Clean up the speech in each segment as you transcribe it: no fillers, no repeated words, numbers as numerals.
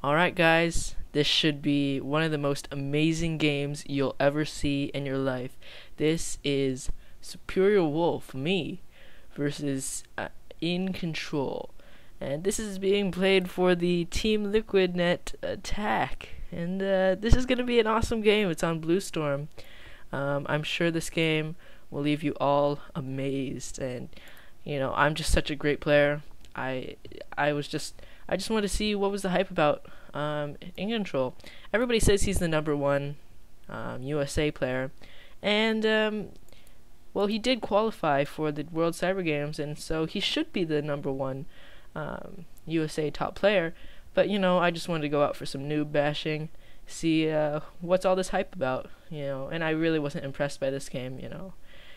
Alright guys, this should be one of the most amazing games you'll ever see in your life. This is Superiorwolf, me, versus iNcontrol. And this is being played for the Team LiquidNet attack. And this is going to be an awesome game. It's on Blue Storm. I'm sure this game will leave you all amazed. And, you know, I'm just such a great player. I just wanted to see what was the hype about iNcontrol. Everybody says he's the #1 USA player, and well, he did qualify for the World Cyber Games, and so he should be the #1 USA top player. But you know, I just wanted to go out for some noob bashing, see what's all this hype about, you know. And I really wasn't impressed by this game. You know,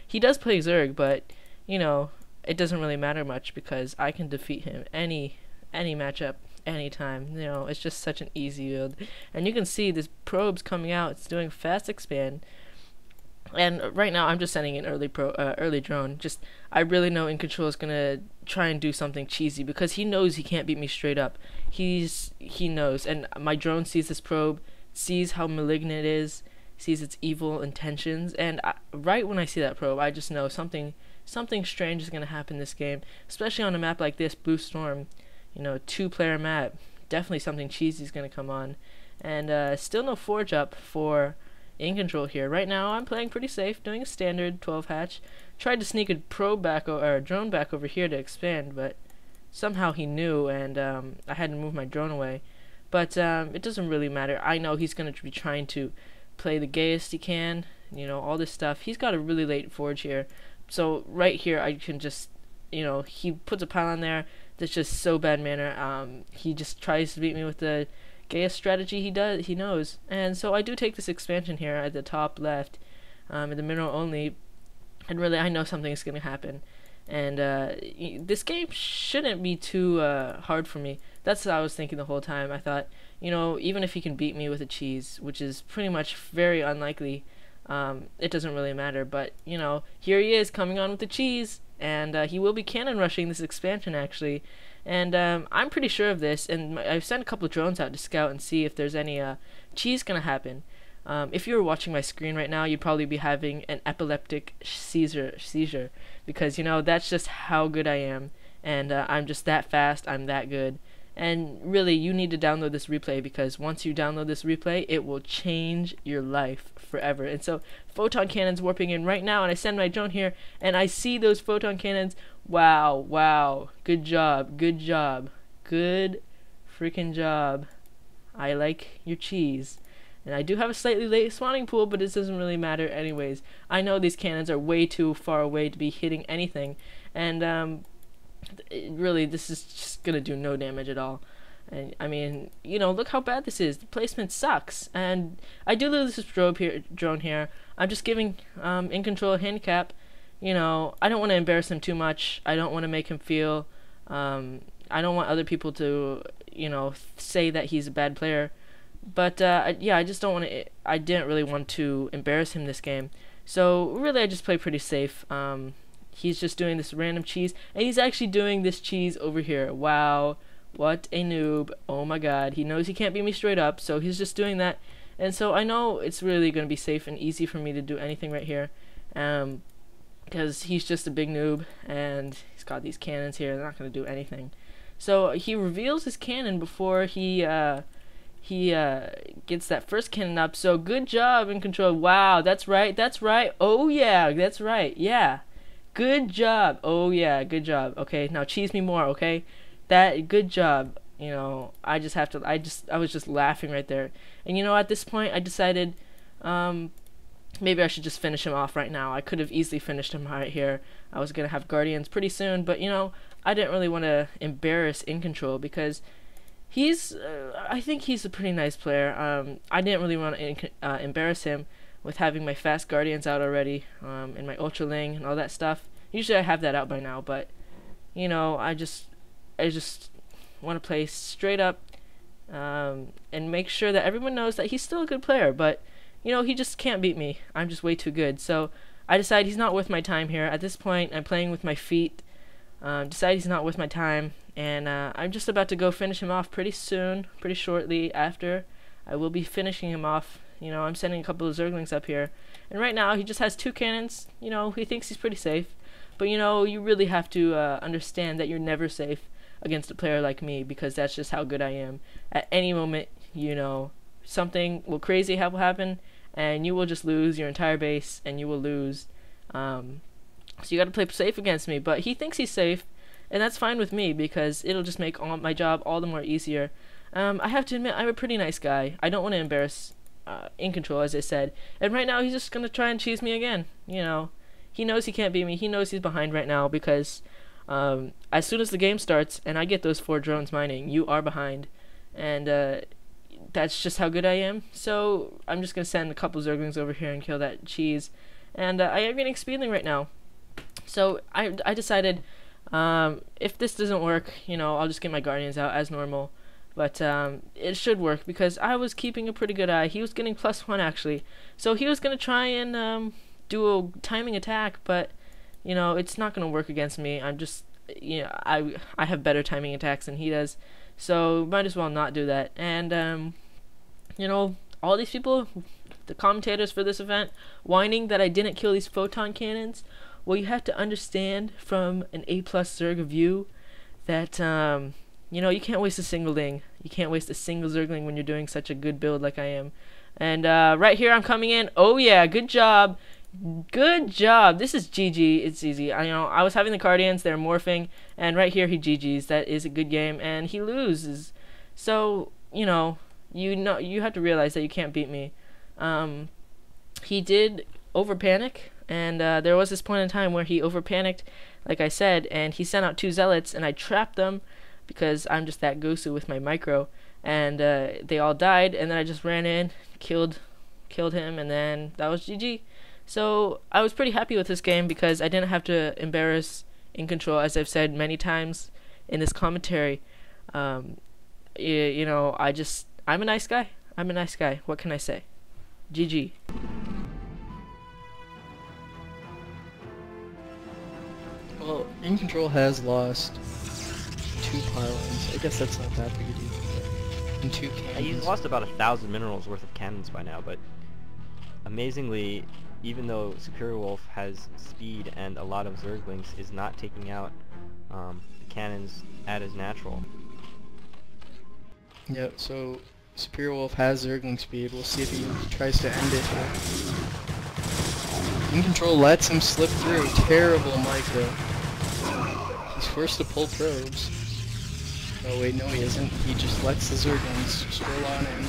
he does play Zerg, but you know, it doesn't really matter much because I can defeat him any matchup, anytime. You know, it's just such an easy build. And you can see this probe's coming out. It's doing fast expand. And right now I'm just sending an early drone. Just, I really know iNcontrol is gonna try and do something cheesy because he knows he can't beat me straight up. He knows, and my drone sees this probe, sees how malignant it is, sees its evil intentions, and right when I see that probe, I just know something strange is gonna happen this game, especially on a map like this, Blue Storm. You know, 2-player map. Definitely something cheesy is gonna come on, and still no forge up for iNcontrol here. Right now, I'm playing pretty safe, doing a standard 12 hatch. Tried to sneak a probe back or a drone back over here to expand, but somehow he knew, and I had to move my drone away. But it doesn't really matter. I know he's gonna be trying to play the gayest he can. You know, all this stuff. He's got a really late forge here, so right here I can just, you know, he puts a pylon there. That's just so bad manner. He just tries to beat me with the gayest strategy he knows. And so I do take this expansion here at the top left, in the middle only, and really I know something's gonna happen. And this game shouldn't be too hard for me. That's what I was thinking the whole time. I thought, you know, even if he can beat me with a cheese, which is pretty much very unlikely, it doesn't really matter. But you know, here he is coming on with the cheese, and he will be cannon rushing this expansion actually. And I'm pretty sure of this, and I've sent a couple of drones out to scout and see if there's any cheese gonna happen. If you were watching my screen right now, you'd probably be having an epileptic seizure, because you know, that's just how good I am, and I'm just that fast, I'm that good. And really, you need to download this replay, because once you download this replay, it will change your life forever. And so, photon cannons warping in right now, and I send my drone here, and I see those photon cannons. Wow, wow, good job, good job, good freaking job. I like your cheese. And I do have a slightly late spawning pool, but it doesn't really matter anyways. I know these cannons are way too far away to be hitting anything, and really, this is just gonna do no damage at all. And I mean, you know, look how bad this is. The placement sucks, and I do lose this drone here. I'm just giving iNcontrol a handicap. You know, I don't want to embarrass him too much. I don't want to make him feel. I don't want other people to, you know, say that he's a bad player. But yeah, I just don't want to. I didn't really want to embarrass him this game. So really, I just play pretty safe. He's just doing this random cheese, and he's actually doing this cheese over here. Wow, what a noob. Oh my god, he knows he can't beat me straight up, so he's just doing that. And so I know it's really going to be safe and easy for me to do anything right here, because he's just a big noob, and he's got these cannons here. They're not going to do anything. So he reveals his cannon before he gets that first cannon up. So good job iNcontrol. Wow, that's right, that's right. Oh yeah, that's right, yeah. Good job. Oh yeah, good job. Okay, now cheese me more, okay? Good job. You know, I was just laughing right there. And you know, at this point I decided maybe I should just finish him off right now. I could have easily finished him right here. I was gonna have guardians pretty soon, but you know, I didn't really want to embarrass iNcontrol because he's I think he's a pretty nice player. I didn't really want to embarrass him with having my fast guardians out already, and my ultraling and all that stuff. Usually I have that out by now, but you know, I just want to play straight up, and make sure that everyone knows that he's still a good player, but you know, he just can't beat me. I'm just way too good. So I decide he's not worth my time here. At this point, I'm playing with my feet. Decide he's not worth my time, and I'm just about to go finish him off pretty soon, pretty shortly after. I will be finishing him off. You know, I'm sending a couple of Zerglings up here, and right now he just has 2 cannons. You know, he thinks he's pretty safe, but you know, you really have to understand that you're never safe against a player like me, because that's just how good I am. At any moment, you know, something will crazy will happen, and you will just lose your entire base, and you will lose. So you got to play safe against me. But he thinks he's safe, and that's fine with me, because it'll just make my job all the more easier. I have to admit, I'm a pretty nice guy. I don't want to embarrass iNcontrol, as I said. And right now, he's just going to try and cheese me again. You know, he knows he can't beat me. He knows he's behind right now, because as soon as the game starts and I get those 4 drones mining, you are behind. And that's just how good I am. So I'm just going to send a couple Zerglings over here and kill that cheese. And I am getting speedling right now. So I decided, if this doesn't work, you know, I'll just get my Guardians out as normal. But it should work, because I was keeping a pretty good eye. He was getting +1 actually. So he was going to try and do a timing attack, but you know, it's not going to work against me. I'm just, you know, I have better timing attacks than he does. So might as well not do that. And you know, all these people, the commentators for this event, whining that I didn't kill these photon cannons. Well, you have to understand from an A+ Zerg view that you know, you can't waste a single ding. You can't waste a single Zergling when you're doing such a good build like I am. And right here I'm coming in. Oh yeah, good job. Good job. This is GG. It's easy. I was having the Guardians, they're morphing, and right here he GG's. That is a good game, and he loses. So, you know, you have to realize that you can't beat me. He did over panic, and there was this point in time where he over panicked, like I said, and he sent out 2 zealots, and I trapped them because I'm just that Gosu with my micro, and they all died, and then I just ran in, killed him, and then that was GG. So I was pretty happy with this game, because I didn't have to embarrass iNcontrol, as I've said many times in this commentary. You know, I'm a nice guy. I'm a nice guy. What can I say? GG. Well, iNcontrol has lost 2 pylons. I guess that's not that big a deal. And 2 cannons. He's lost about 1,000 minerals worth of cannons by now, but amazingly, even though Superiorwolf has speed and a lot of Zerglings, is not taking out the cannons at his natural. Yeah, so Superiorwolf has Zergling speed. We'll see if he tries to end it here. iNcontrol lets him slip through. Terrible micro. He's forced to pull probes. Oh wait, no he isn't. He just lets the Zerglings stroll on in.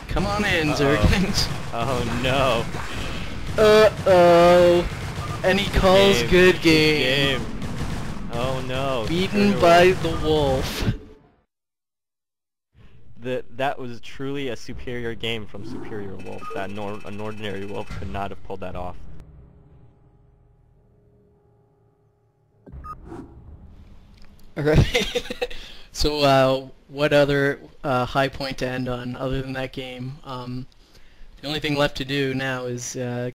Come on in, Zerglings. Oh no. Uh-oh. And he calls good game. Oh no. Beaten by the wolf. That was truly a superior game from Superiorwolf. That an ordinary wolf could not have pulled that off. Alright. So, what other high point to end on other than that game? The only thing left to do now is